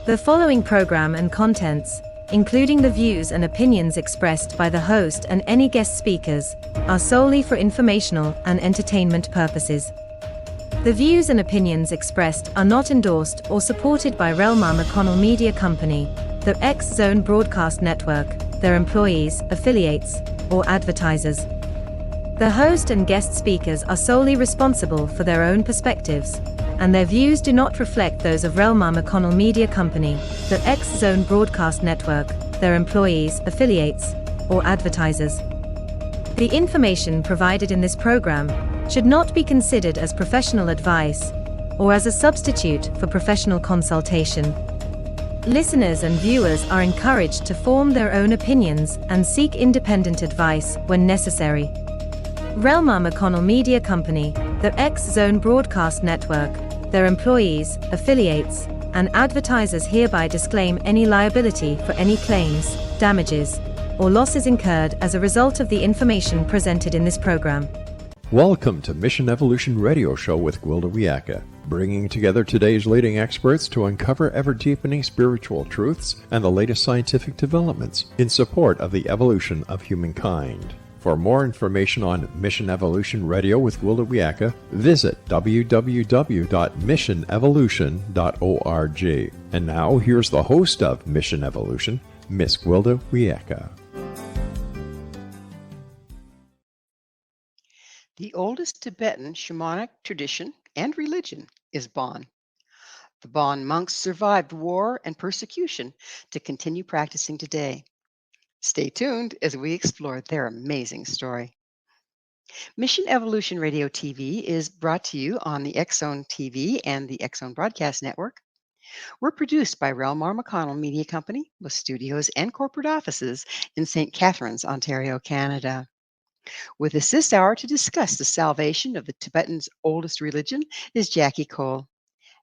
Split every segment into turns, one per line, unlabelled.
The following program and contents, including the views and opinions expressed by the host and any guest speakers, are solely for informational and entertainment purposes. The views and opinions expressed are not endorsed or supported by Relmar McConnell Media Company, the X Zone Broadcast Network, their employees, affiliates, or advertisers. The host and guest speakers are solely responsible for their own perspectives, and their views do not reflect those of Relmar McConnell Media Company, the X Zone Broadcast Network, their employees, affiliates, or advertisers. The information provided in this program should not be considered as professional advice or as a substitute for professional consultation. Listeners and viewers are encouraged to form their own opinions and seek independent advice when necessary. Relmar McConnell Media Company, the X Zone Broadcast Network, their employees, affiliates, and advertisers hereby disclaim any liability for any claims, damages, or losses incurred as a result of the information presented in this program.
Welcome to Mission Evolution Radio Show with Gwilda Wiyaka, bringing together today's leading experts to uncover ever-deepening spiritual truths and the latest scientific developments in support of the evolution of humankind. For more information on Mission Evolution Radio with Gwilda Wiyaka, visit www.missionevolution.org. And now, here's the host of Mission Evolution, Miss Gwilda Wiyaka.
The oldest Tibetan shamanic tradition and religion is Bon. The Bon monks survived war and persecution to continue practicing today. Stay tuned as we explore their amazing story. Mission Evolution Radio TV is brought to you on the X Zone TV and the X Zone Broadcast Network. We're produced by Relmar McConnell Media Company with studios and corporate offices in St. Catharines, Ontario, Canada. With us this hour to discuss the salvation of the Tibetan's oldest religion is Jackie Cole.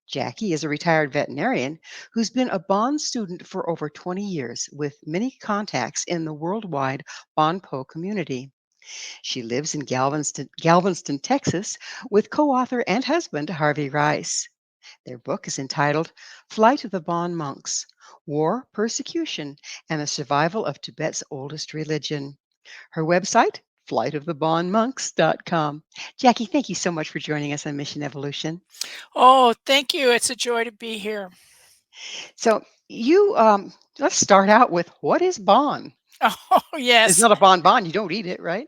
Jackie is a retired veterinarian who's been a Bon student for over 20 years with many contacts in the worldwide Bönpo community. She lives in Galveston, Texas, with co-author and husband Harvey Rice. Their book is entitled Flight of the Bon Monks, War, Persecution, and the Survival of Tibet's Oldest Religion. Her website, flightofthebonmonks.com. Jackie, thank you so much for joining us on Mission Evolution.
Oh, thank you. It's a joy to be here.
So let's start out with, what is Bon?
Oh, yes.
It's not a bonbon. You don't eat it, right?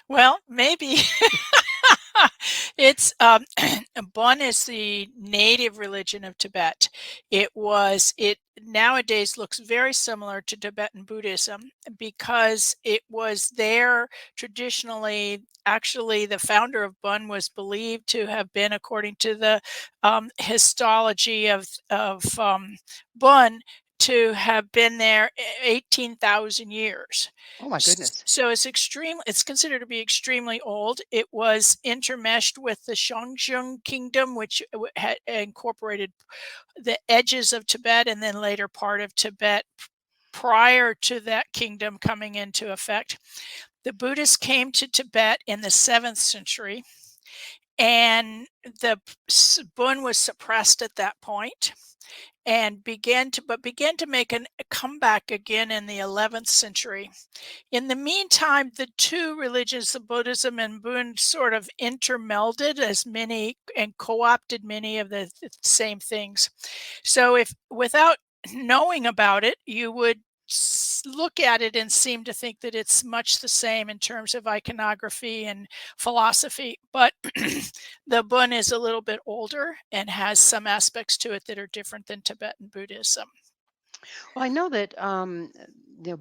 Well, maybe. It's Bon is the native religion of Tibet. It nowadays looks very similar to Tibetan Buddhism because it was there traditionally. Actually, the founder of Bon was believed to have been, according to the histology of Bon, to have been there 18,000 years.
Oh my goodness.
So it's considered to be extremely old. It was intermeshed with the Xiongzheng kingdom, which had incorporated the edges of Tibet and then later part of Tibet prior to that kingdom coming into effect. The Buddhists came to Tibet in the 7th century, and the Bon was suppressed at that point and began to make a comeback again in the 11th century. In the meantime, the two religions, the Buddhism and Bon, sort of intermelded and co-opted many of the same things. So if without knowing about it, you would look at it and seem to think that it's much the same in terms of iconography and philosophy, but the Bon is a little bit older and has some aspects to it that are different than Tibetan Buddhism.
Well, I know that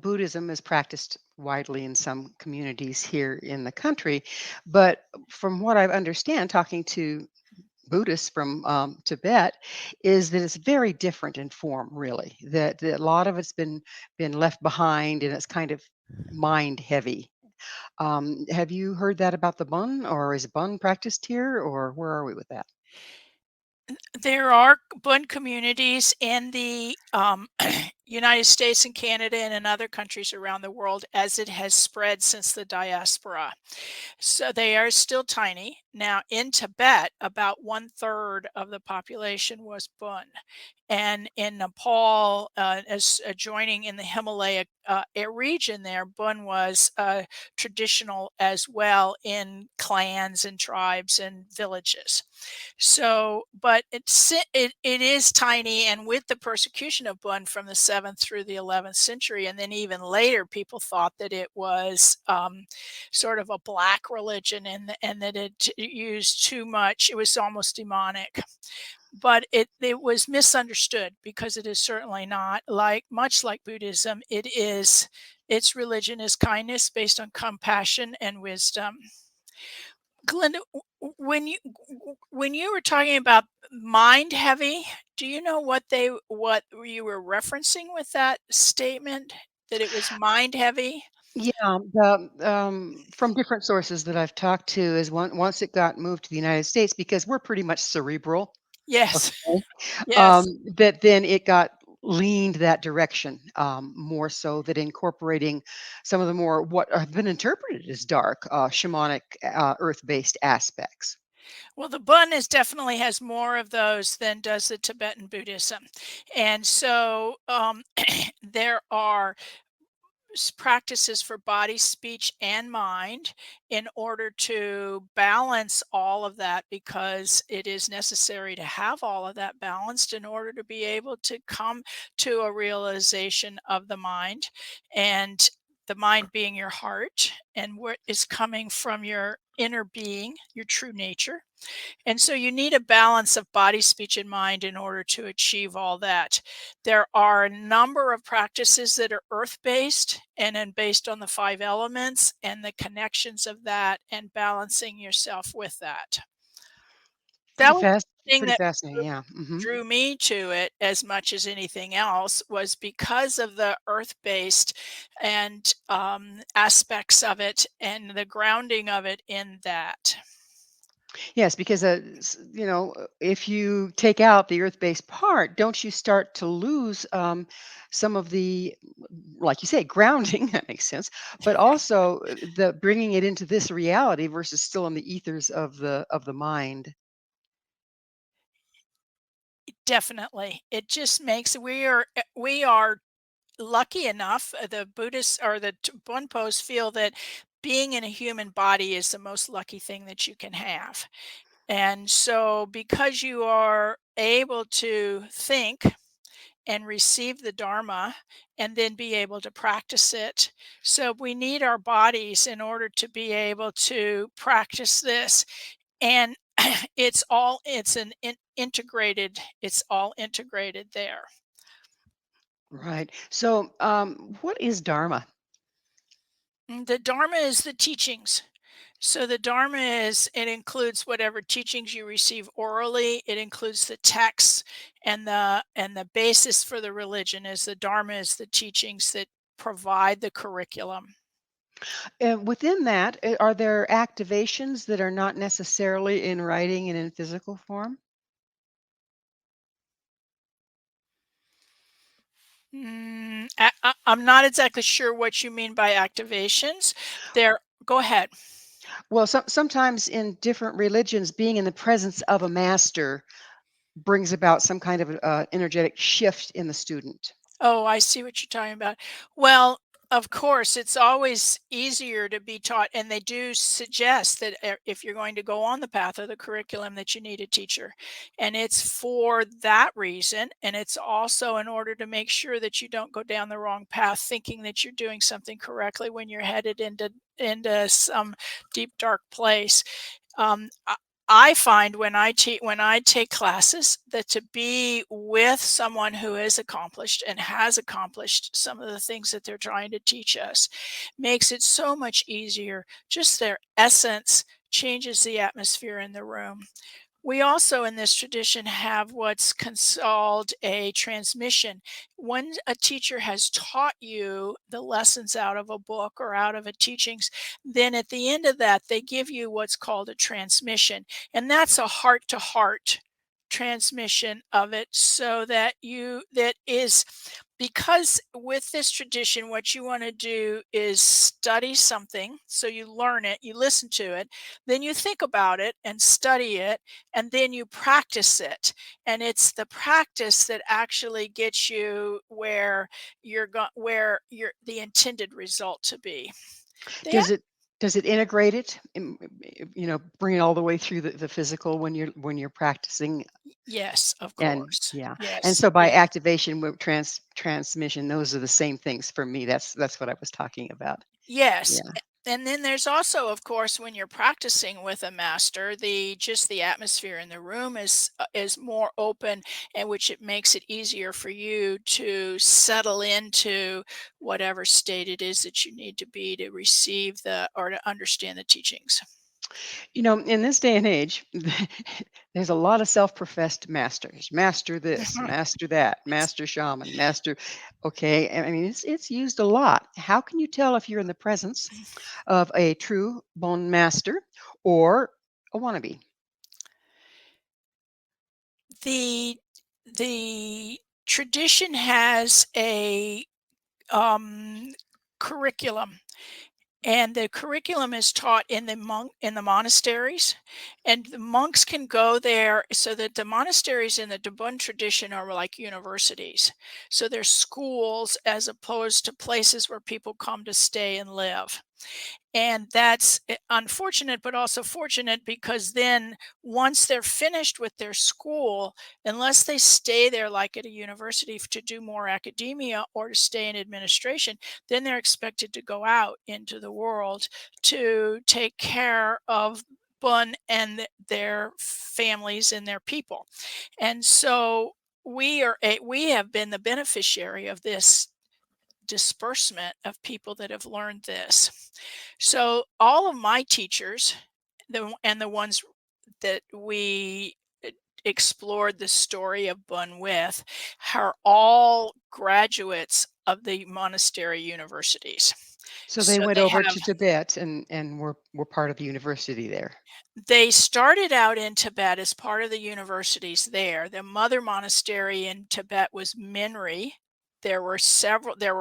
Buddhism is practiced widely in some communities here in the country, but from what I understand, talking to Buddhists from Tibet, is that it's very different in form, really. That a lot of it's been left behind, and it's kind of mind heavy. Have you heard that about the Bon, or is Bon practiced here, or where are we with that?
There are Bon communities in the United States and Canada and in other countries around the world as it has spread since the diaspora. So they are still tiny. Now, in Tibet, about one third of the population was Bön. And in Nepal, as adjoining in the Himalaya region there, Bön was traditional as well in clans and tribes and villages. So, but it is tiny, and with the persecution of Bön from the 7th through the 11th century, and then even later, people thought that it was sort of a black religion, and that it used too much. It was almost demonic, but it was misunderstood because it is certainly not like much like Buddhism. Its religion is kindness based on compassion and wisdom. Glinda, when you were talking about mind heavy, do you know what you were referencing with that statement? That it was mind heavy?
Yeah, from different sources that I've talked to is once it got moved to the United States, because we're pretty much cerebral,
Yes.
okay,
Yes.
that then it got leaned that direction, more so that incorporating some of the more what have been interpreted as dark, shamanic, earth-based aspects.
Well, the Bun is definitely has more of those than does the Tibetan Buddhism. And so there are practices for body, speech, and mind in order to balance all of that, because it is necessary to have all of that balanced in order to be able to come to a realization of the mind, and the mind being your heart and what is coming from your inner being, your true nature. And so you need a balance of body, speech, and mind in order to achieve all that. There are a number of practices that are earth based and then based on the five elements and the connections of that and balancing yourself with that.
Pretty
That was
fast,
the thing
pretty
that
fascinating, yeah, mhm.
drew me to it as much as anything else, was because of the earth based and aspects of it and the grounding of it in that.
Yes, because, if you take out the earth-based part, don't you start to lose, some of the, like you say, grounding, that makes sense, but also, the bringing it into this reality versus still in the ethers of the mind.
Definitely. It just makes we are lucky enough, the Buddhists or the Bonpos feel that being in a human body is the most lucky thing that you can have. And so because you are able to think and receive the Dharma and then be able to practice it. So we need our bodies in order to be able to practice this. And it's all integrated there.
Right. So, what is dharma?
The Dharma is the teachings. So the Dharma it includes whatever teachings you receive orally. It includes the texts, and the basis for the religion is the Dharma is the teachings that provide the curriculum.
And within that, are there activations that are not necessarily in writing and in physical form?
I'm not exactly sure what you mean by activations. There, go ahead.
Well, sometimes in different religions, being in the presence of a master brings about some kind of energetic shift in the student.
Oh, I see what you're talking about. Well, of course, it's always easier to be taught, and they do suggest that if you're going to go on the path of the curriculum, that you need a teacher. And it's for that reason. And it's also in order to make sure that you don't go down the wrong path thinking that you're doing something correctly when you're headed into some deep, dark place. I find when I take classes that to be with someone who is accomplished and has accomplished some of the things that they're trying to teach us makes it so much easier. Just their essence changes the atmosphere in the room. We also in this tradition have what's called a transmission. When a teacher has taught you the lessons out of a book or out of a teachings, then at the end of that, they give you what's called a transmission. And that's a heart to heart transmission of it, so that because with this tradition, what you want to do is study something. So you learn it, you listen to it, then you think about it and study it, and then you practice it. And it's the practice that actually gets you where you're the intended result to be. They
Does it integrate it? Bring it all the way through the physical when you're practicing.
Yes, of
And
course.
yeah, and
Yes,
so by
yes.
activation with transmission, those are the same things for me. That's what I was talking about.
Yes.
Yeah.
And then there's also, of course, when you're practicing with a master, the atmosphere in the room is more open, and which it makes it easier for you to settle into whatever state it is that you need to be to receive or to understand the teachings.
In this day and age, there's a lot of self-professed masters. Master this, master that, master shaman, master. Okay, I mean it's used a lot. How can you tell if you're in the presence of a true bone master or a wannabe?
The the tradition has a um, curriculum, and the curriculum is taught in the monasteries, and the monks can go there, so that the monasteries in the Dubun tradition are like universities. So they're schools as opposed to places where people come to stay and live. And that's unfortunate, but also fortunate, because then once they're finished with their school, unless they stay there like at a university to do more academia or to stay in administration, then they're expected to go out into the world to take care of Bun and their families and their people. And so we have been the beneficiary of this disbursement of people that have learned this. So all of my teachers, the ones that we explored the story of Bun with, are all graduates of the monastery universities.
So they
So
went
they
over
have
to Tibet and were part of the university there.
they started out in Tibet as part of the universities there. The mother monastery in Tibet was Minri. There were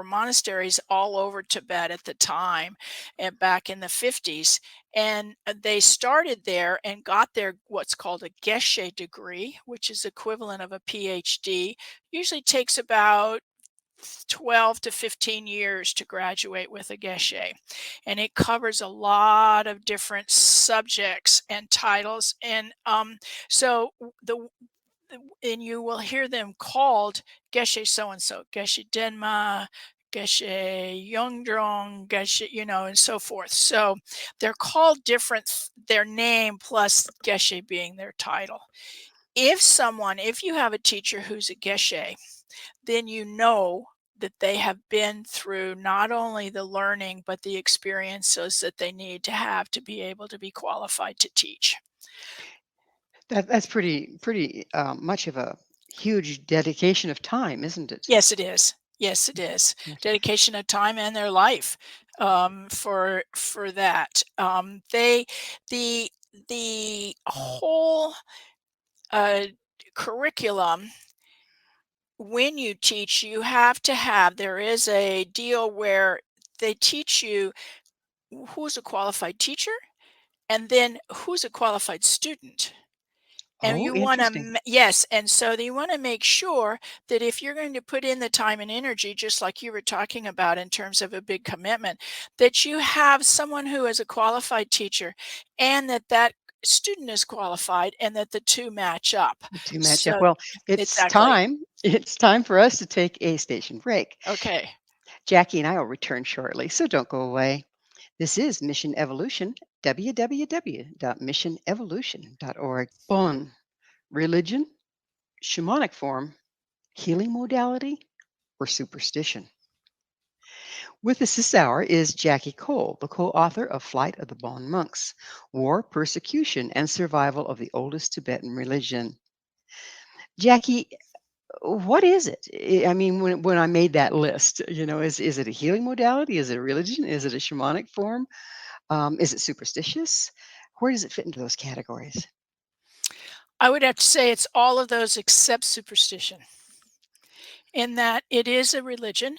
monasteries all over Tibet at the time, and back in the 50s. And they started there and got their what's called a geshe degree, which is equivalent of a PhD. Usually takes about 12 to 15 years to graduate with a geshe, and it covers a lot of different subjects and titles. And so the and you will hear them called geshe so and so, geshe denma, geshe yongdrong, geshe, and so forth. So they're called different, their name plus geshe being their title. If you have a teacher who's a geshe, then you know that they have been through not only the learning but the experiences that they need to have to be able to be qualified to teach.
That's pretty much of a huge dedication of time, isn't it?
Yes, it is. Yes, it is. Dedication of time and their life for that. The the whole uh, curriculum, when you teach, you have to have, there is a deal where they teach you who's a qualified teacher and then who's a qualified student. And
Oh,
you want
interesting.
to, yes, and so you want to make sure that if you're going to put in the time and energy, just like you were talking about in terms of a big commitment, that you have someone who is a qualified teacher, and that student is qualified, and that the two match up.
The 2 match up.
So
Well, it's
exactly.
time. It's time for us to take a station break.
Okay.
Jackie and I will return shortly, so don't go away. This is Mission Evolution, www.missionevolution.org. Bon, religion, shamanic form, healing modality, or superstition. With us this hour is Jackie Cole, the co-author of Flight of the Bon Monks, War, Persecution, and Survival of the Oldest Tibetan Religion. Jackie, what is it? I mean, when I made that list, is it a healing modality? Is it a religion? Is it a shamanic form? Is it superstitious? Where does it fit into those categories?
I would have to say it's all of those except superstition, in that it is a religion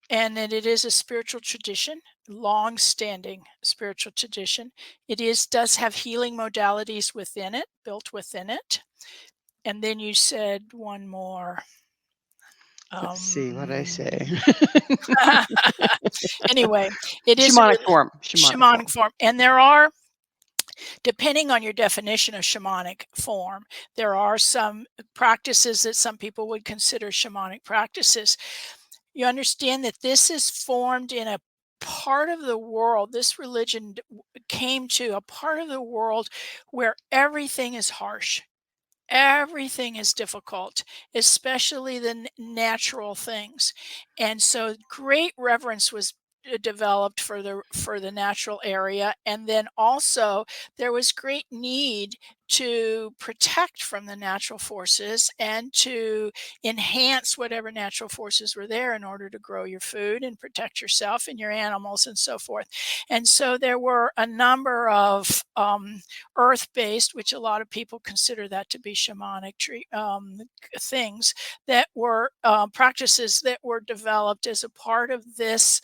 and that it is a spiritual tradition, long-standing spiritual tradition. Does have healing modalities within it, built within it. And then you said one more.
Let's see what I say.
Anyway, it is
Shamanic form.
shamanic form. And there are, depending on your definition of shamanic form, there are some practices that some people would consider shamanic practices. You understand that this is formed in a part of the world. This religion came to a part of the world where everything is harsh. Everything is difficult, especially the natural things. And so great reverence was developed for the natural area, and then also there was great need to protect from the natural forces and to enhance whatever natural forces were there in order to grow your food and protect yourself and your animals and so forth. And so there were a number of earth-based, which a lot of people consider that to be shamanic things, that were practices that were developed as a part of this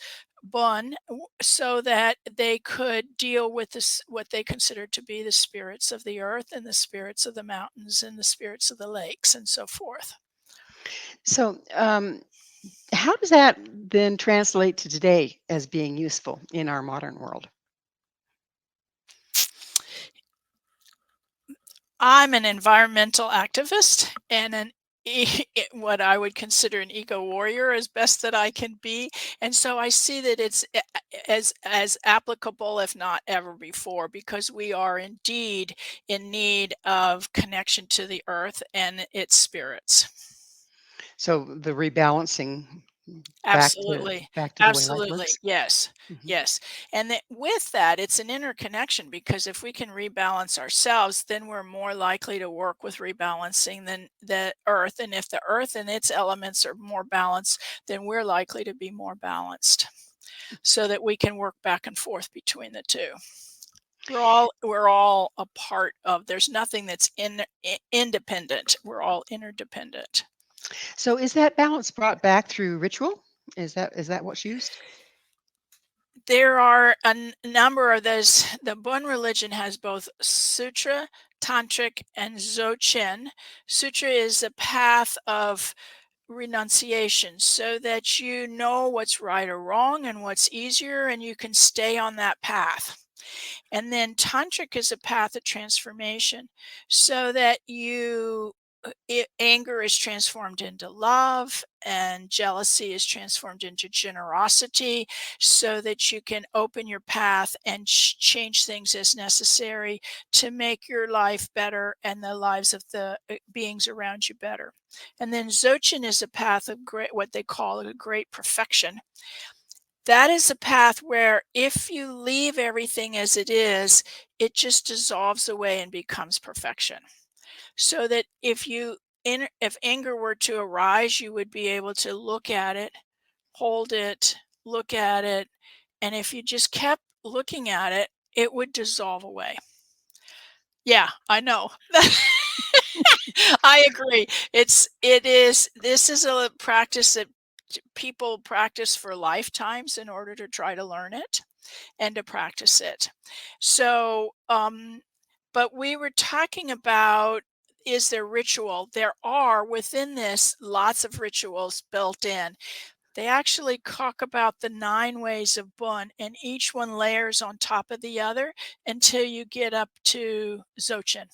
bun, so that they could deal with this, what they considered to be the spirits of the earth and the spirits of the mountains and the spirits of the lakes and so forth.
So, how does that then translate to today as being useful in our modern world?
I'm an environmental activist and what I would consider an eco warrior as best that I can be, and so I see that it's as applicable, if not ever before, because we are indeed in need of connection to the earth and its spirits.
So the rebalancing
Absolutely.
back to the way life
Absolutely.
works.
Yes.
Mhm.
Yes. And with that, it's an interconnection, because if we can rebalance ourselves, then we're more likely to work with rebalancing than the earth. And if the earth and its elements are more balanced, then we're likely to be more balanced, so that we can work back and forth between the two. We're all a part of, there's nothing that's independent. We're all interdependent.
So is that balance brought back through ritual? Is that what's used?
There are a number of those. The Bon religion has both sutra, tantric, and dzogchen. Sutra is a path of renunciation, so that you know what's right or wrong and what's easier, and you can stay on that path. And then tantric is a path of transformation, so that anger is transformed into love, and jealousy is transformed into generosity, so that you can open your path and change things as necessary to make your life better and the lives of the beings around you better. And then Dzogchen is a path of what they call a great perfection. That is a path where if you leave everything as it is, it just dissolves away and becomes perfection. So that if anger were to arise, you would be able to look at it, hold it, look at it, and if you just kept looking at it, it would dissolve away. Yeah, I know. I agree. This is a practice that people practice for lifetimes in order to try to learn it and to practice it. So, but we were talking about, is there ritual? There are within this lots of rituals built in. They actually talk about the 9 ways of Bön, and each one layers on top of the other until you get up to Dzogchen.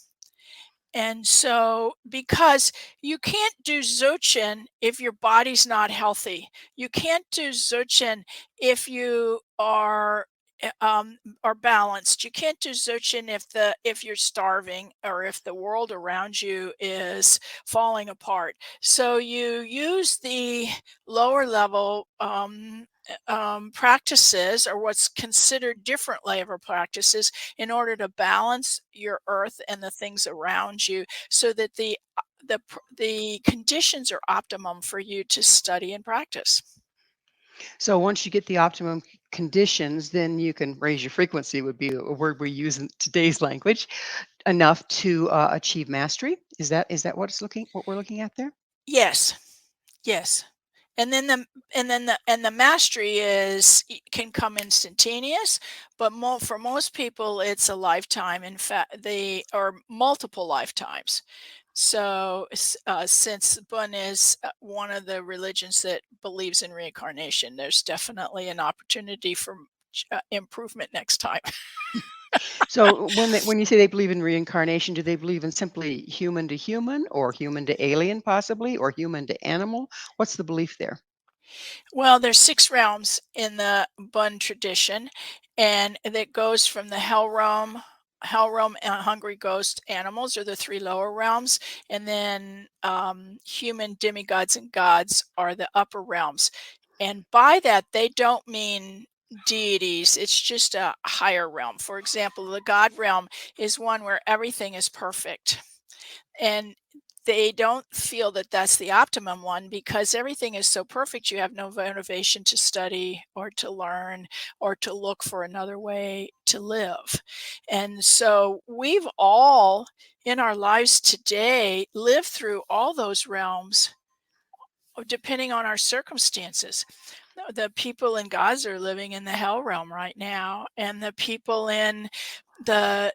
And so, because you can't do Dzogchen if your body's not healthy. You can't do Dzogchen if you are balanced. You can't do Dzogchen if you're starving, or if the world around you is falling apart. So you use the lower level practices, or what's considered different level practices, in order to balance your earth and the things around you, so that the conditions are optimum for you to study and practice.
So once you get the optimum conditions, then you can raise your frequency, would be a word we use in today's language, enough to achieve mastery. Is that what we're looking at there?
Yes. Yes. And then the mastery can come instantaneous, but for most people it's a lifetime. In fact, they or multiple lifetimes. So since Bön is one of the religions that believes in reincarnation, there's definitely an opportunity for improvement next time.
So when you say they believe in reincarnation, do they believe in simply human to human, or human to alien possibly, or human to animal? What's the belief there?
Well, there's 6 realms in the Bön tradition, and that goes from the hell realm and hungry ghost animals are the 3 lower realms, and then human demigods and gods are the upper realms. And by that, they don't mean deities. It's just a higher realm. For example, the God realm is one where everything is perfect. And they don't feel that that's the optimum one because everything is so perfect, you have no motivation to study or to learn or to look for another way to live. And so we've all in our lives today lived through all those realms depending on our circumstances. The people in Gaza are living in the hell realm right now, and the people in the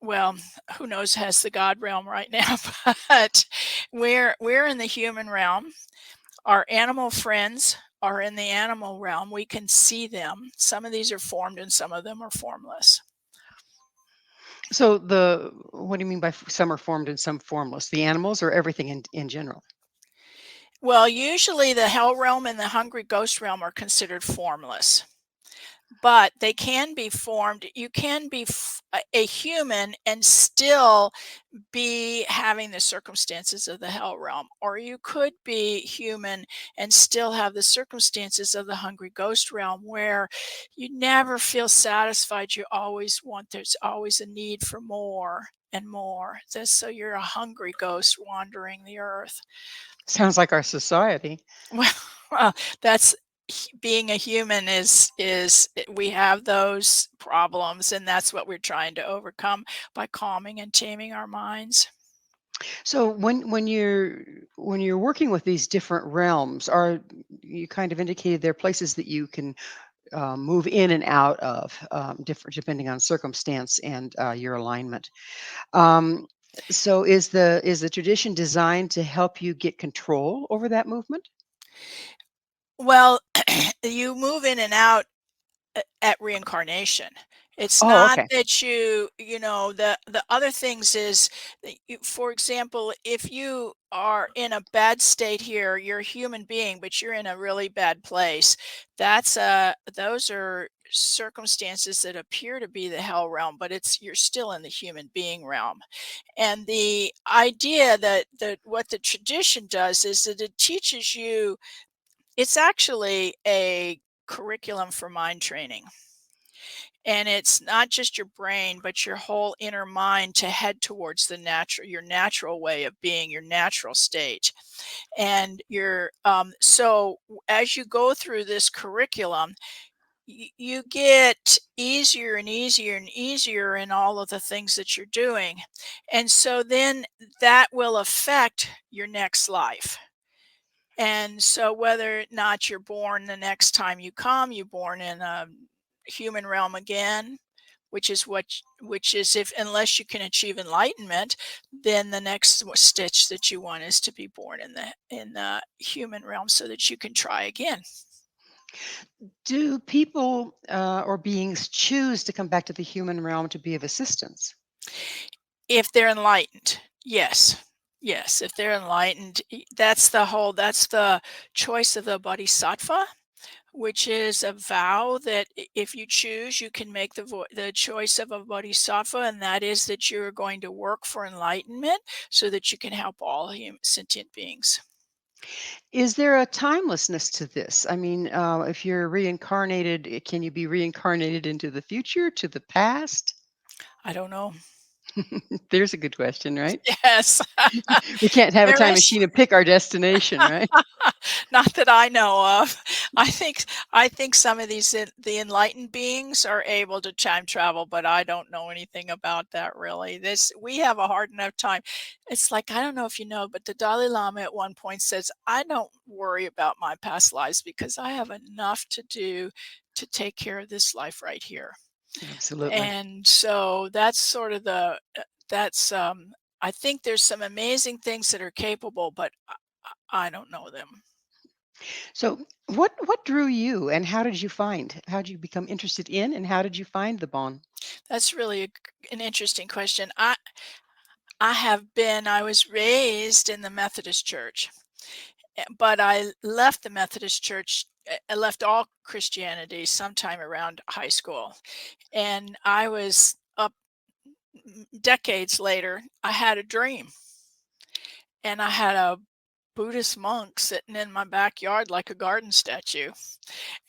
well, who knows has the God realm right now, but we're in the human realm. Our animal friends are in the animal realm. We can see them. Some of these are formed and some of them are formless.
So what do you mean by some are formed and some formless? The animals or everything in general?
Well, usually the hell realm and the hungry ghost realm are considered formless. But they can be formed. You can be a human and still be having the circumstances of the hell realm, or you could be human and still have the circumstances of the hungry ghost realm where you never feel satisfied. You always want, there's always a need for more and more. So you're a hungry ghost wandering the earth.
Sounds like our society.
Well, that's being a human is we have those problems, and that's what we're trying to overcome by calming and taming our minds.
So when you're working with these different realms, are you kind of indicated there are places that you can move in and out of, different depending on circumstance and your alignment. Um, so is the tradition designed to help you get control over that movement?
Well, you move in and out at reincarnation. It's
Oh,
not
okay.
that the other things is that for example, if you are in a bad state here, you're a human being, but you're in a really bad place. Those are circumstances that appear to be the hell realm, but you're still in the human being realm. And the idea that what the tradition does is that it teaches you, it's actually a curriculum for mind training. And it's not just your brain, but your whole inner mind to head towards your natural way of being, your natural state. And as you go through this curriculum, you get easier and easier and easier in all of the things that you're doing. And so then that will affect your next life. And so whether or not you're born the next time you're born in a human realm again, which is if unless you can achieve enlightenment, then the next stitch that you want is to be born in the human realm so that you can try again.
Do people or beings choose to come back to the human realm to be of assistance?
If they're enlightened, yes. Yes, if they're enlightened, that's the choice of the bodhisattva, which is a vow that if you choose, you can make the choice of a bodhisattva, and that is that you're going to work for enlightenment so that you can help all sentient beings.
Is there a timelessness to this? I mean, if you're reincarnated, can you be reincarnated into the future, to the past?
I don't know.
There's a good question, right?
Yes,
We can't have a
there
time
is.
machine and pick our destination, right?
Not that I know of. I think some of these the enlightened beings are able to time travel, but I don't know anything about that really. This we have a hard enough time. It's like I don't know if you know, but the Dalai Lama at one point says, "I don't worry about my past lives because I have enough to do to take care of this life right here."
Absolutely.
And so that's sort of the that's I think there's some amazing things that are capable, but I don't know them.
So, what drew you, and how did you become interested in, and how did you find the bond?
That's really an interesting question. I was raised in the Methodist church, but I left the Methodist church. I left all Christianity sometime around high school, and I was up decades later. I had a dream, and I had a Buddhist monk sitting in my backyard like a garden statue.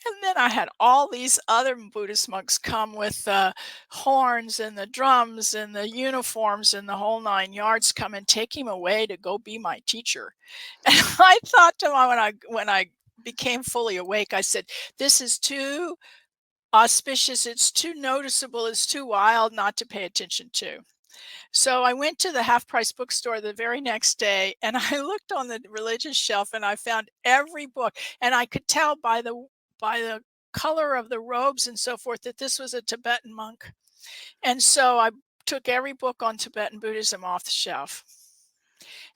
And then I had all these other Buddhist monks come with the horns and the drums and the uniforms and the whole 9 yards, come and take him away to go be my teacher. And I thought to my when I became fully awake, I said, "This is too auspicious, it's too noticeable, it's too wild not to pay attention to." So I went to the half price bookstore the very next day and I looked on the religious shelf and I found every book, and I could tell by the color of the robes and so forth that this was a Tibetan monk. And so I took every book on Tibetan Buddhism off the shelf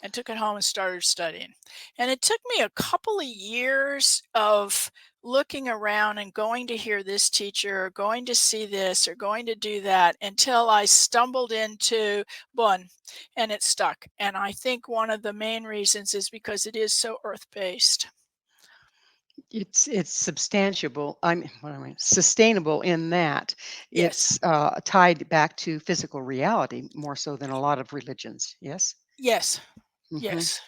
and took it home and started studying. And it took me a couple of years of looking around and going to hear this teacher, or going to see this, or going to do that until I stumbled into Bön and it stuck. And I think one of the main reasons is because it is so earth based.
It's substantiable. What I mean, sustainable in that
Yes.
it's tied back to physical reality more so than a lot of religions. Yes.
Yes.
Hmm.
Yes.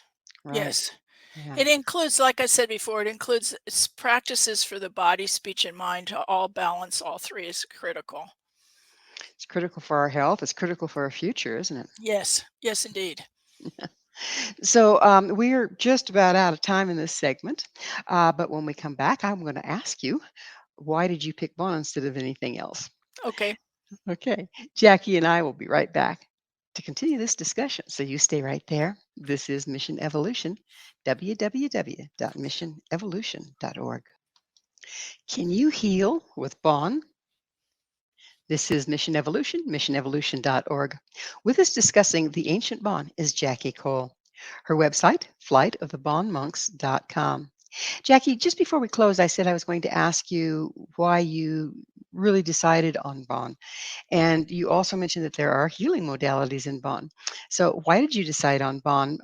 Right.
Yes.
Yeah.
It includes, like I said before, it includes practices for the body, speech, and mind to all balance. All three is critical.
It's critical for our health. It's critical for our future, isn't it?
Yes. Yes, indeed.
So we're just about out of time in this segment, but when we come back, I'm going to ask you, why did you pick Bond instead of anything else?
Okay.
Okay, Jackie and I will be right back to continue this discussion. So you stay right there. This is Mission Evolution, www.missionevolution.org. Can you heal with Bond? This is Mission Evolution, missionevolution.org. With us discussing the ancient Bon is Jackie Cole. Her website, flightofthebonmonks.com. Jackie, just before we close, I said I was going to ask you why you really decided on Bon. And you also mentioned that there are healing modalities in Bon. So why did you decide on Bon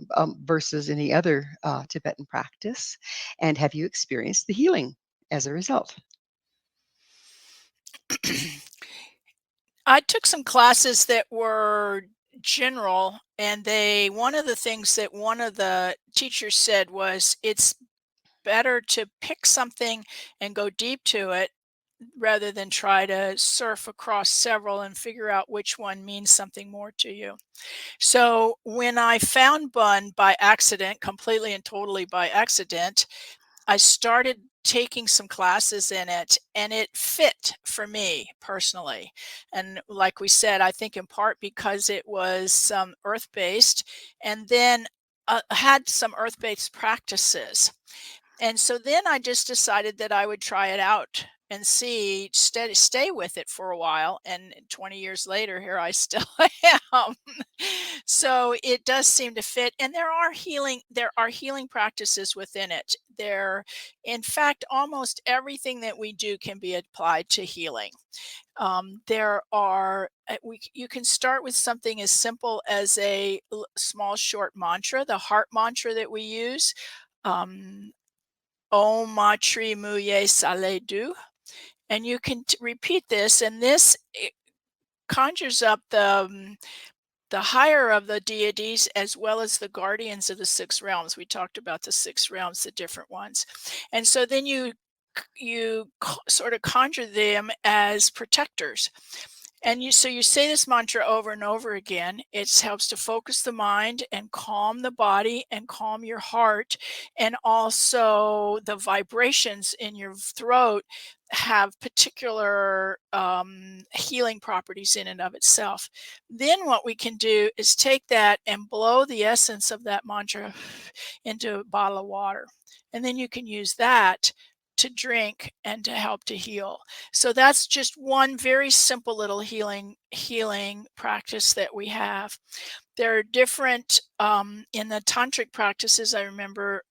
versus any other Tibetan practice? And have you experienced the healing as a result?
I took some classes that were general, and one of the things that one of the teachers said was it's better to pick something and go deep to it rather than try to surf across several and figure out which one means something more to you. So when I found Bun by accident, completely and totally by accident, I started taking some classes in it and it fit for me personally. And like we said, I think in part because it was earth based and then had some earth based practices. And so then I just decided that I would try it out and stay with it for a while. And 20 years later, here I still am. So it does seem to fit. And there are healing practices within it. In fact, almost everything that we do can be applied to healing. You can start with something as simple as a small short mantra, the heart mantra that we use. Om Matri Muye Sale Du. And you can repeat this, and this conjures up the higher of the deities as well as the guardians of the six realms. We talked about the six realms, the different ones. And so then you sort of conjure them as protectors. And so you say this mantra over and over again. It helps to focus the mind and calm the body and calm your heart. And also the vibrations in your throat have particular healing properties in and of itself. Then what we can do is take that and blow the essence of that mantra into a bottle of water. And then you can use that to drink and to help to heal. So that's just one very simple little healing practice that we have. There are different in the tantric practices. I remember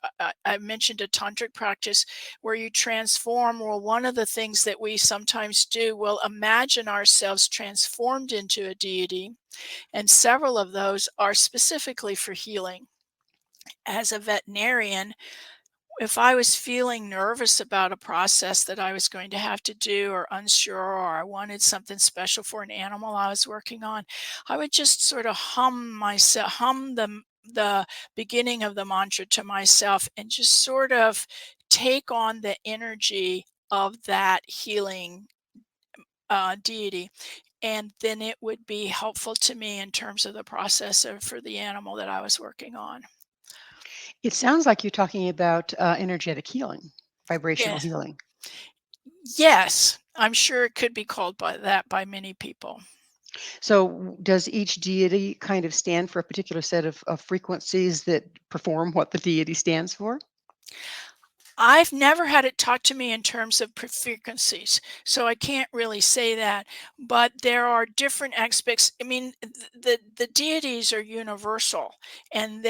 I mentioned a tantric practice where you transform. Well, one of the things that we sometimes do, we'll imagine ourselves transformed into a deity, and several of those are specifically for healing. As a veterinarian, if I was feeling nervous about a process that I was going to have to do, or unsure, or I wanted something special for an animal I was working on, I would just sort of hum the beginning of the mantra to myself, and just sort of take on the energy of that healing deity. And then it would be helpful to me in terms of the process for the animal that I was working on.
It sounds like you're talking about energetic healing, vibrational
Yeah.
healing.
Yes, I'm sure it could be called by that by many people.
So, does each deity kind of stand for a particular set of frequencies that perform what the deity stands for?
I've never had it taught to me in terms of frequencies, so I can't really say that. But there are different aspects. I mean, the deities are universal, and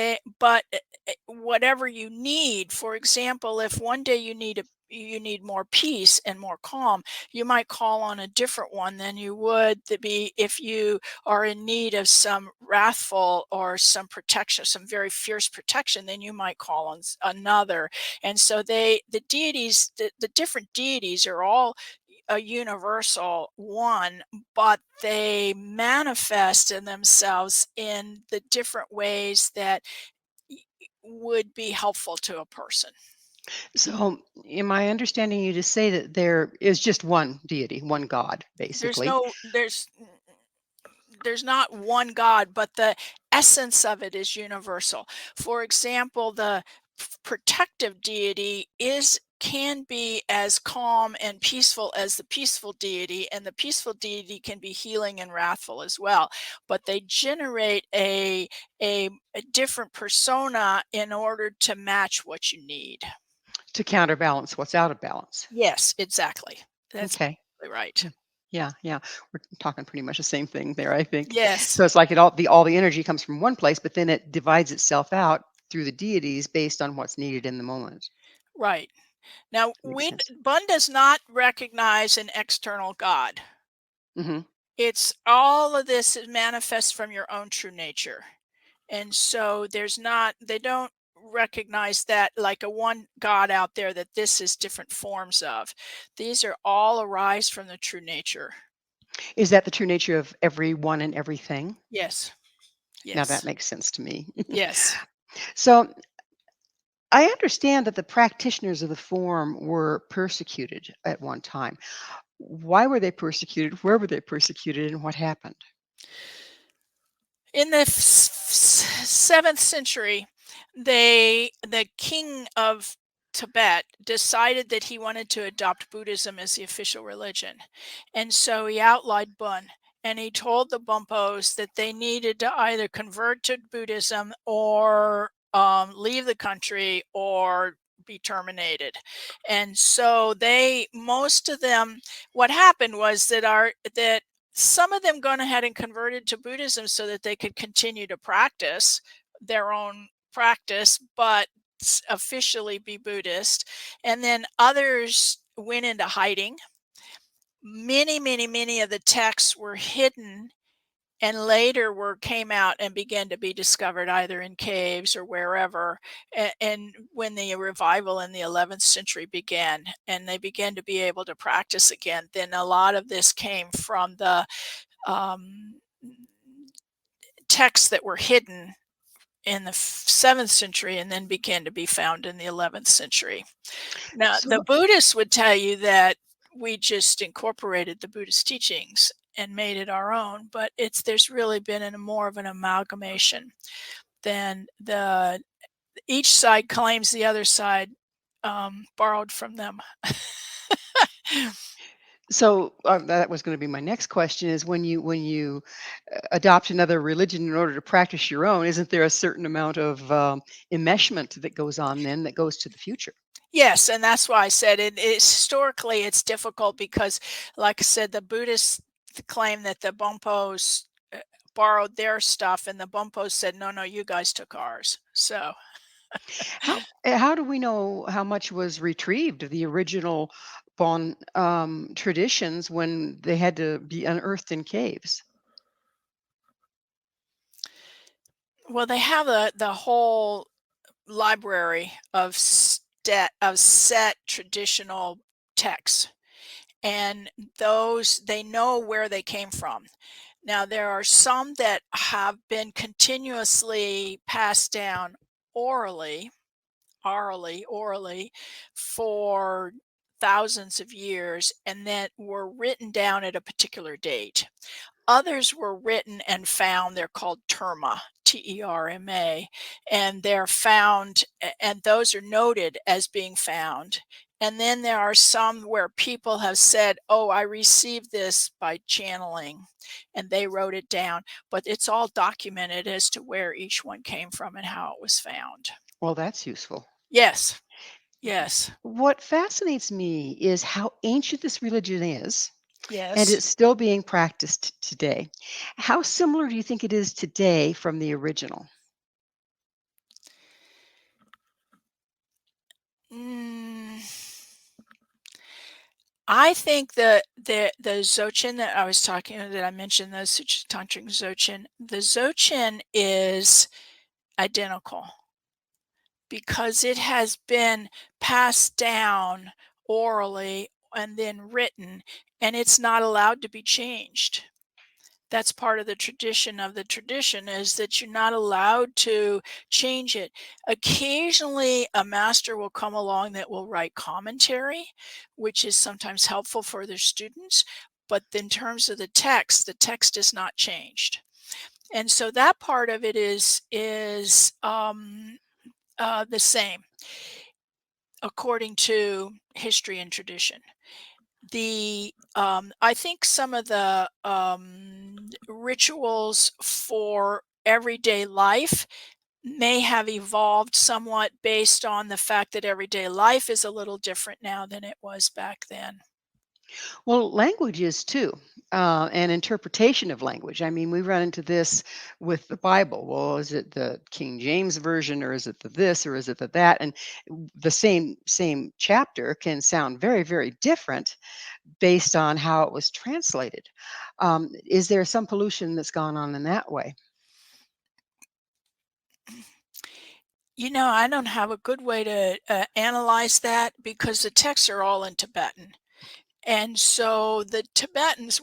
whatever you need. For example, if one day you need more peace and more calm, you might call on a different one than you would to be if you are in need of some wrathful or some protection, some very fierce protection. Then you might call on another. And so the different deities are all a universal one, but they manifest in themselves in the different ways that would be helpful to a person.
So, am I understanding you to say that there is just one deity, one God,
There's
basically?
no there's not one God, but the essence of it is universal. For example, the protective deity is can be as calm and peaceful as the peaceful deity, and the peaceful deity can be healing and wrathful as well. But they generate a different persona in order to match what you need.
To counterbalance what's out of balance.
Yes, exactly. That's
Okay.
exactly right.
Yeah. Yeah, yeah. We're talking pretty much the same thing there, I think.
Yes,
So it's like all the energy comes from one place, but then it divides itself out through the deities based on what's needed in the moment.
right. Now,
Makes sense.
Bun does not recognize an external God.
Hmm.
It's all of this is manifest from your own true nature. And so they don't recognize that like a one God out there that this is different forms of. These are all arise from the true nature.
Is that the true nature of everyone and everything?
Yes.
Now that
Yes.
makes sense to me.
Yes.
So I understand that the practitioners of the form were persecuted at one time. Why were they persecuted? Where were they persecuted? And what happened?
In the 7th century, the king of Tibet decided that he wanted to adopt Buddhism as the official religion. And so he outlawed Bön, and he told the Bönpos that they needed to either convert to Buddhism or leave the country or be terminated. And so most of them, what happened was that some of them gone ahead and converted to Buddhism so that they could continue to practice their own practice, but officially be Buddhist. And then others went into hiding. Many of the texts were hidden and later were came out and began to be discovered either in caves or wherever. And when the revival in the 11th century began and they began to be able to practice again, then a lot of this came from the um, texts that were hidden in the 7th century and then began to be found in the 11th century. Now, the
So
Buddhists would tell you that we just incorporated the Buddhist teachings, and made it our own. But there's really been more of an amalgamation than each side claims the other side borrowed from them.
So that was going to be my next question: is when you adopt another religion in order to practice your own, isn't there a certain amount of enmeshment that goes on then that goes to the future?
Yes, and that's why I said historically it's difficult because, like I said, the Buddhists claim that the Bönpos borrowed their stuff, and the Bönpos said, "No, no, you guys took ours." So,
How do we know how much was retrieved of the original Bon traditions when they had to be unearthed in caves?
well, they have the whole library of set traditional texts, and those they know where they came from. Now, there are some that have been continuously passed down orally, orally for thousands of years and that were written down at a particular date. Others were written and found. They're called terma, Terma, and they're found, and those are noted as being found. And then there are some where people have said, "Oh, I received this by channeling," and they wrote it down. But it's all documented as to where each one came from and how it was found.
Well, that's useful.
Yes, yes,
What fascinates me is how ancient this religion is, and
yes.
it's still being practiced today. How similar do you think it is today from the original?
Mm, I think the Dzogchen that I was talking that I mentioned, the Tantric Dzogchen, the Dzogchen is identical because it has been passed down orally and then written, and it's not allowed to be changed. That's part of the tradition is that you're not allowed to change it. Occasionally, a master will come along that will write commentary, which is sometimes helpful for their students. But in terms of the text is not changed, and so that part of it is the same according to history and tradition. I think some of the rituals for everyday life may have evolved somewhat based on the fact that everyday life is a little different now than it was back then.
Well, language is too, and interpretation of language. I mean, we run into this with the Bible. Well, is it the King James version, or is it the this, or is it the that? And the same chapter can sound very, very different based on how it was translated. Is there some pollution that's gone on in that way?
I don't have a good way to analyze that because the texts are all in Tibetan. And so the Tibetans,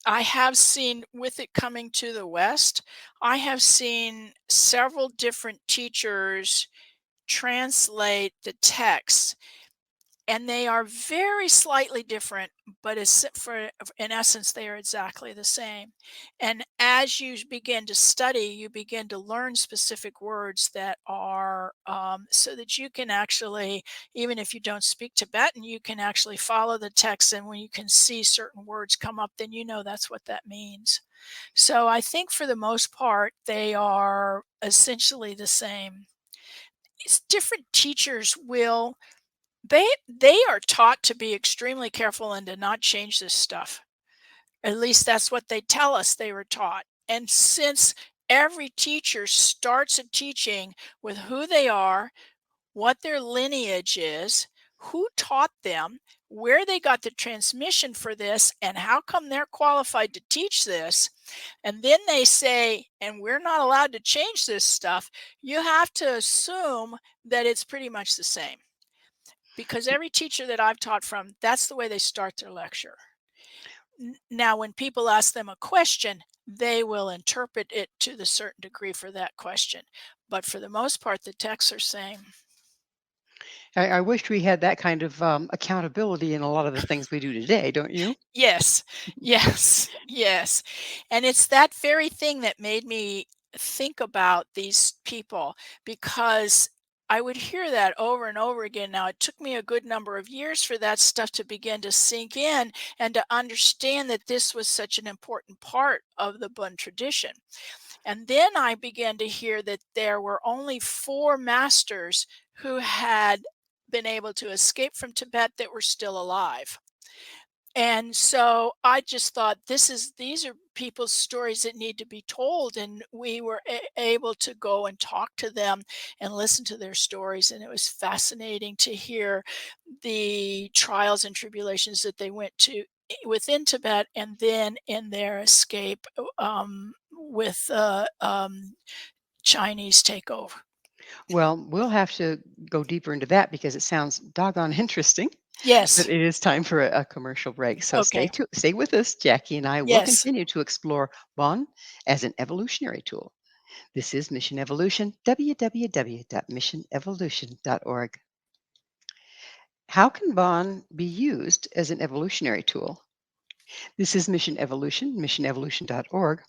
I have seen with it coming to the West, I have seen several different teachers translate the texts, and they are very slightly different, but in essence, they are exactly the same. And as you begin to study, you begin to learn specific words that are so that you can actually, even if you don't speak Tibetan, you can actually follow the text. And when you can see certain words come up, then you know that's what that means. So I think for the most part, they are essentially the same. Different teachers will they are taught to be extremely careful and to not change this stuff. At least that's what they tell us they were taught. And since every teacher starts a teaching with who they are, what their lineage is, who taught them, where they got the transmission for this, and how come they're qualified to teach this, and then they say, and we're not allowed to change this stuff, you have to assume that it's pretty much the same because every teacher that I've taught from, that's the way they start their lecture. Now, when people ask them a question, they will interpret it to the certain degree for that question. But for the most part, the texts are same.
I wish we had that kind of accountability in a lot of the things we do today, don't you?
Yes, yes, yes. And it's that very thing that made me think about these people because I would hear that over and over again. Now, it took me a good number of years for that stuff to begin to sink in and to understand that this was such an important part of the Bun tradition. And then I began to hear that there were only four masters who had been able to escape from Tibet that were still alive. And so I just thought these are people's stories that need to be told, and we were able to go and talk to them and listen to their stories, and it was fascinating to hear the trials and tribulations that they went to within Tibet, and then in their escape with Chinese takeover.
Well, we'll have to go deeper into that because it sounds doggone interesting. But
Yes.
it is time for a commercial break. So
Okay.
stay with us. Jackie and I will
Yes.
continue to explore Bon as an evolutionary tool. This is Mission Evolution, www.missionevolution.org. How can Bon be used as an evolutionary tool? This is Mission Evolution, missionevolution.org.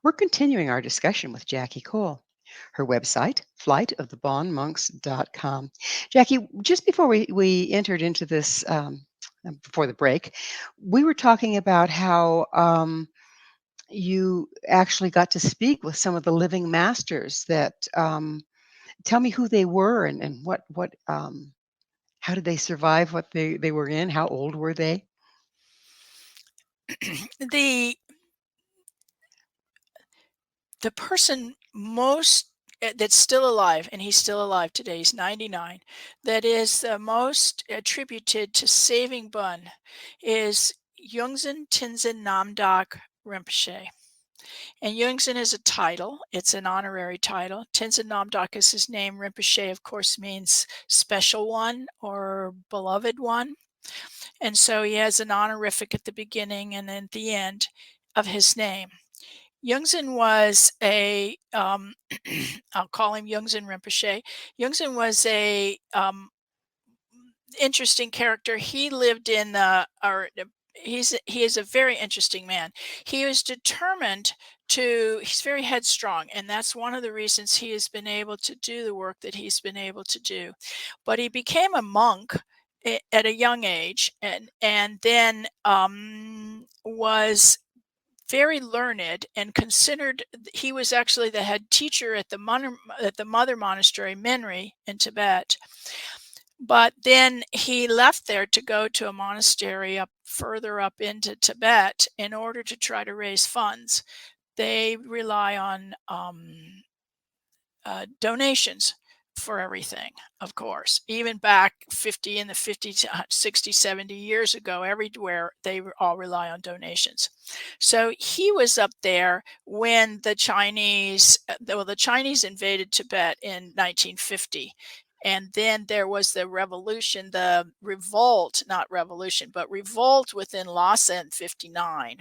We're continuing our discussion with Jackie Cole. Her website, flightofthebonmonks.com. Jackie, just before we entered into this, before the break, we were talking about how you actually got to speak with some of the living masters that tell me who they were and how did they survive what they were in? How old were they?
the the person most that's still alive, and he's still alive today, he's 99, that is the most attributed to saving Bun is Yungsan Tenzin Namdak Rinpoche. And Yungsan is a title, it's an honorary title. Tenzin Namdak is his name. Rinpoche, of course, means special one or beloved one. And so he has an honorific at the beginning and at the end of his name. Yungsan was I'll call him Yungsan Rinpoche. Yungsan was a interesting character. He lived in he is a very interesting man. He was determined he's very headstrong, and that's one of the reasons he has been able to do the work that he's been able to do. But he became a monk at a young age, and then was very learned and considered. He was actually the head teacher at the mother monastery Menri in Tibet. But then he left there to go to a monastery up further up into Tibet in order to try to raise funds. They rely on donations for everything, of course. Even back 50 in the 50, 60, 70 years ago, everywhere they all rely on donations. So he was up there when the Chinese invaded Tibet in 1950. And then there was the revolution, the revolt, not revolution, but revolt within Lhasa in 59.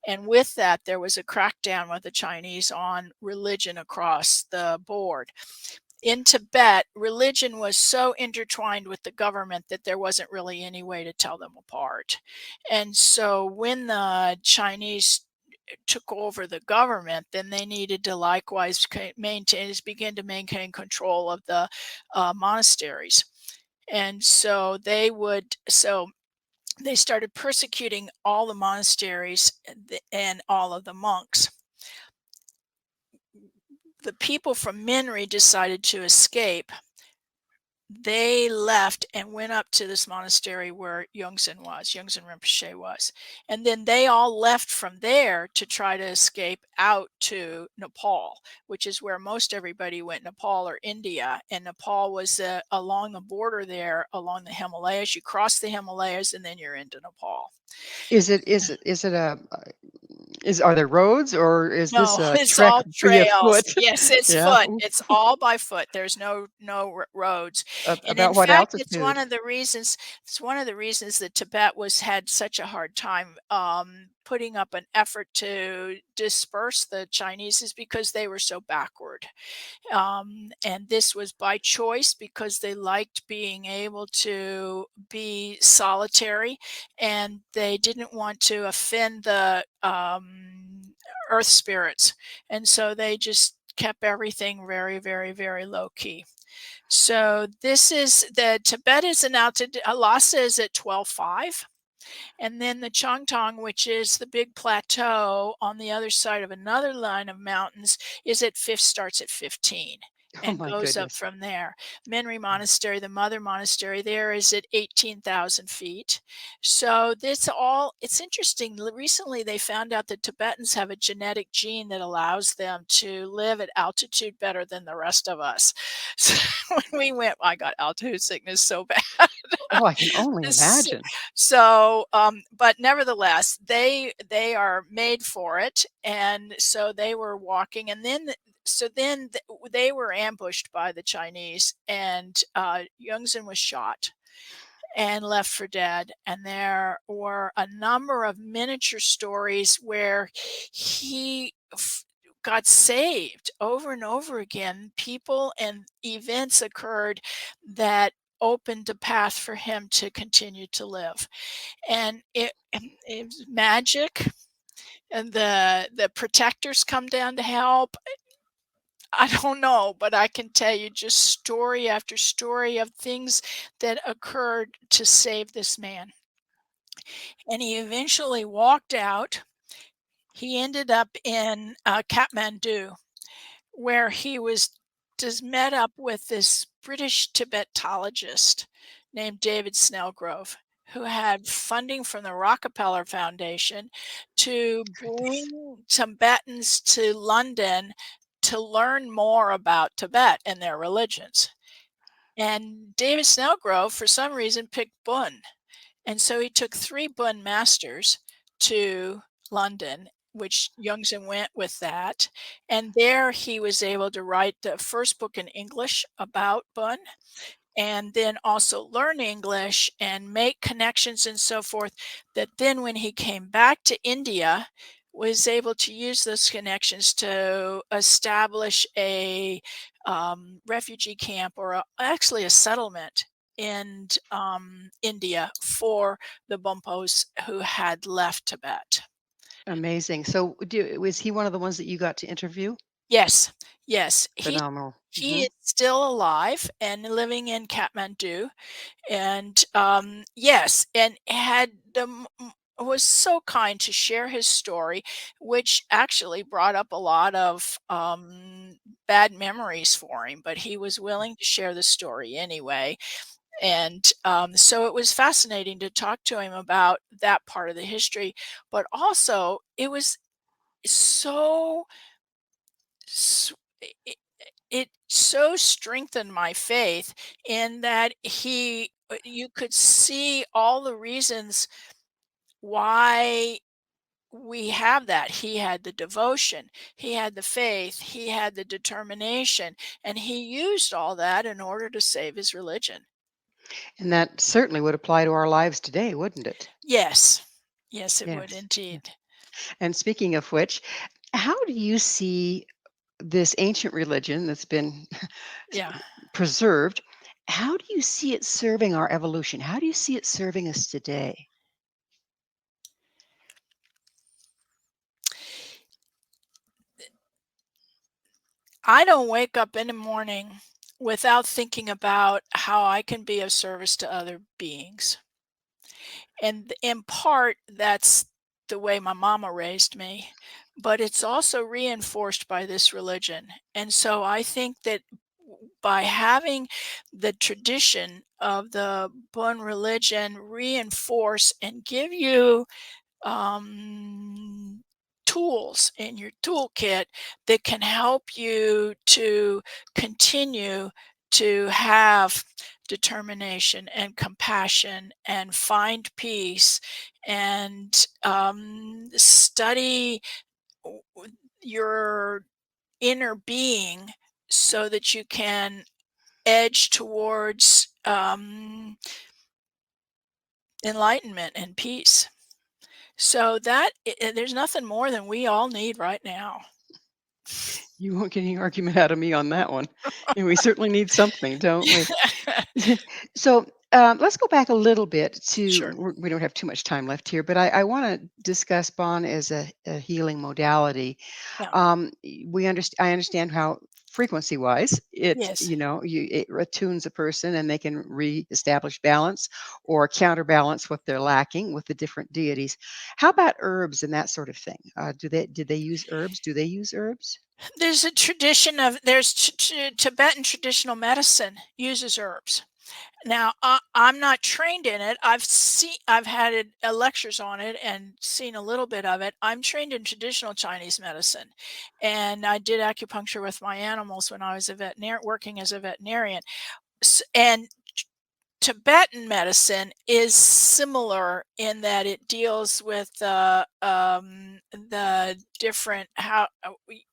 And with that, there was a crackdown with the Chinese on religion across the board. In Tibet, religion was so intertwined with the government that there wasn't really any way to tell them apart. And so when the Chinese took over the government, then they needed to likewise begin to maintain control of the monasteries. And so they started persecuting all the monasteries and all of the monks. The people from Minri decided to escape. They left and went up to this monastery where Yungsan Rinpoche was. And then they all left from there to try to escape out to Nepal, which is where most everybody went, Nepal or India. And Nepal was along the border there, along the Himalayas. You cross the Himalayas and then you're into Nepal.
Are there roads or is this
No,
a
it's
trek
all
via
trails.
foot?
Yes, it's
Yeah.
foot. It's all by foot. There's no roads. And in
About what
fact, it's
altitude?
one of the reasons that Tibet had such a hard time putting up an effort to disperse the Chinese is because they were so backward. And this was by choice because they liked being able to be solitary and they didn't want to offend the earth spirits. And so they just kept everything very, very, very low key. So this is the Tibet is in altitude. Lhasa is at 12.5. And then the Changtong, which is the big plateau on the other side of another line of mountains, is at starts at 15
Oh
and
my
goes up
goodness.
from there. Menri Monastery, the mother monastery, there is at 18,000 feet. So it's interesting. Recently, they found out that Tibetans have a genetic gene that allows them to live at altitude better than the rest of us. So when we went, I got altitude sickness so bad.
Oh, I can only imagine.
So, but nevertheless, they are made for it, and so they were walking, and then they were ambushed by the Chinese, and Yongzhen was shot and left for dead. And there were a number of miniature stories where he got saved over and over again. People and events occurred that opened a path for him to continue to live. And it was magic. And the protectors come down to help. I don't know, but I can tell you just story after story of things that occurred to save this man. And he eventually walked out. He ended up in Kathmandu, where he was just met up with this British Tibetologist named David Snellgrove, who had funding from the Rockefeller Foundation to
Goodness.
bring Tibetans to London to learn more about Tibet and their religions. And David Snellgrove, for some reason, picked Bön. And so he took 3 Bön masters to London, which Yongzhen went with that. And there he was able to write the first book in English about Bön and then also learn English and make connections and so forth, that then when he came back to India, was able to use those connections to establish a refugee camp or actually a settlement in India for the Bönpos who had left Tibet.
Amazing. So, was he one of the ones that you got to interview?
Yes, yes,
Phenomenal.
he is still alive and living in Kathmandu. And, yes, and had was so kind to share his story, which actually brought up a lot of, bad memories for him, but he was willing to share the story anyway. And, so it was fascinating to talk to him about that part of the history, but also it was so s it so strengthened my faith in that you could see all the reasons why we have that. He had the devotion, he had the faith, he had the determination, and he used all that in order to save his religion.
And that certainly would apply to our lives today, wouldn't it?
Yes. Yes, it would
Yes. Yeah.
indeed.
And speaking of which, how do you see this ancient religion that's been
Yeah.
preserved? How do you see it serving our evolution? How do you see it serving us today?
I don't wake up in the morning without thinking about how I can be of service to other beings. And in part, that's the way my mama raised me, but it's also reinforced by this religion. And so I think that by having the tradition of the Bon religion reinforce and give you um, tools in your toolkit that can help you to continue to have determination and compassion and find peace and study your inner being so that you can edge towards enlightenment and peace. So there's nothing more than we all need right now.
You won't get any argument out of me on that one. And we certainly need something, don't we? So let's go back a little bit to,
Sure.
we don't have too much time left here, but I want to discuss Bon as a healing modality.
Yeah.
I understand how frequency wise
Yes.
it attunes a person and they can reestablish balance or counterbalance what they're lacking with the different deities. How about herbs and that sort of thing? Did they use herbs? Do they use herbs?
There's Tibetan traditional medicine uses herbs. Now, I'm not trained in it. I've had lectures on it and seen a little bit of it. I'm trained in traditional Chinese medicine, and I did acupuncture with my animals when I was working as a veterinarian. And Tibetan medicine is similar in that it deals with the different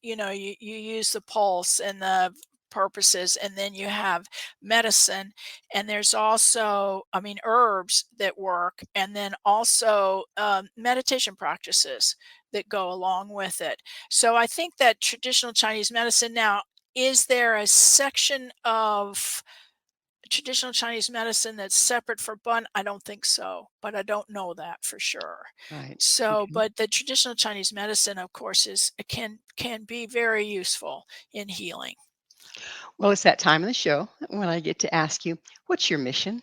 you use the pulse and the purposes, and then you have medicine, and there's also, I mean, herbs that work, and then also meditation practices that go along with it. So I think that traditional Chinese medicine now, is there a section of traditional Chinese medicine that's separate for Bun? I don't think so, but I don't know that for sure.
Right.
So,
Okay.
but the traditional Chinese medicine, of course, can be very useful in healing.
Well, it's that time of the show when I get to ask you, what's your mission?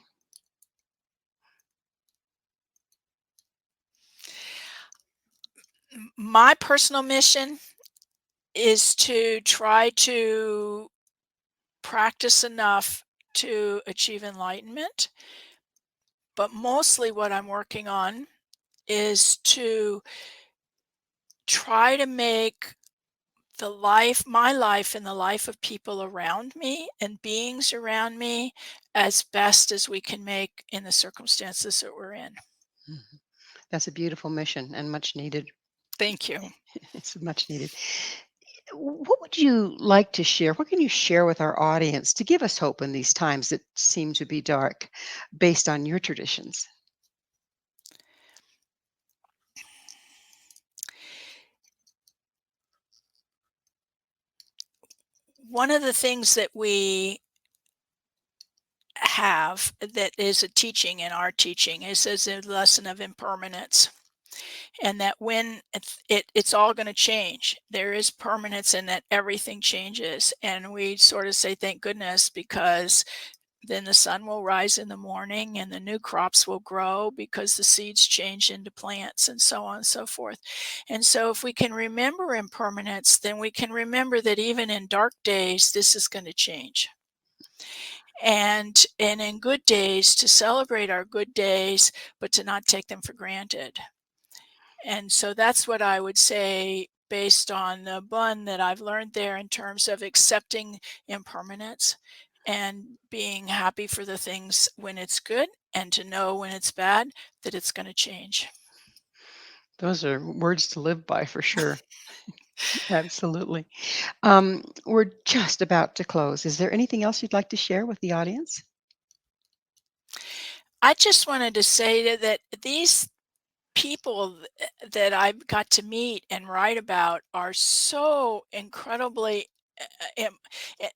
My personal mission is to try to practice enough to achieve enlightenment, but mostly what I'm working on is to try to make my life and the life of people around me and beings around me as best as we can make in the circumstances that we're in.
Mhm. That's a beautiful mission and much needed.
Thank you.
It's much needed. What would you like to share? What can you share with our audience to give us hope in these times that seem to be dark based on your traditions?
One of the things that we have that is a teaching in our teaching is as a lesson of impermanence, and that when it's all going to change, there is permanence in that everything changes, and we sort of say thank goodness, because then the sun will rise in the morning and the new crops will grow because the seeds change into plants and so on and so forth. And so if we can remember impermanence, then we can remember that even in dark days, this is going to change. And in good days, to celebrate our good days, but to not take them for granted. And so that's what I would say based on the Bun that I've learned there in terms of accepting impermanence and being happy for the things when it's good, and to know when it's bad that it's going to change.
Those are words to live by for sure. Absolutely. We're just about to close. Is there anything else you'd like to share with the audience?
I just wanted to say that these people that I've got to meet and write about are so incredibly im- eh,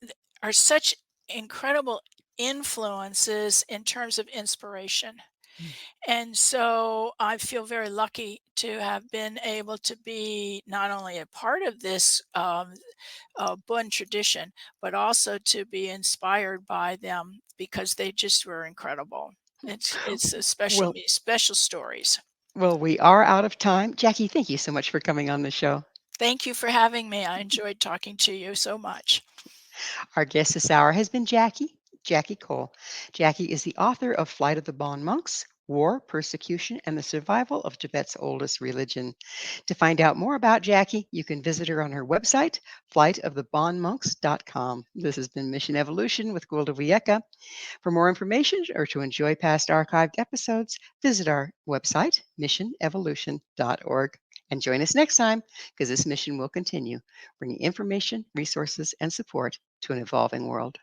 are such incredible influences in terms of inspiration.
Mm.
And so I feel very lucky to have been able to be not only a part of this Bun tradition, but also to be inspired by them because they just were incredible. It's a
Well,
special stories.
we are out of time. Jackie, thank you so much for coming on the show.
Thank you for having me. I enjoyed talking to you so much.
Our guest this hour has been Jackie Cole. Jackie is the author of Flight of the Bon Monks, War, Persecution, and the Survival of Tibet's Oldest Religion. To find out more about Jackie, you can visit her on her website, flightofthebonmonks.com. This has been Mission Evolution with Gwilda Wiyaka. For more information or to enjoy past archived episodes, visit our website, missionevolution.org. And join us next time because this mission will continue, bringing information, resources, and support to an evolving world.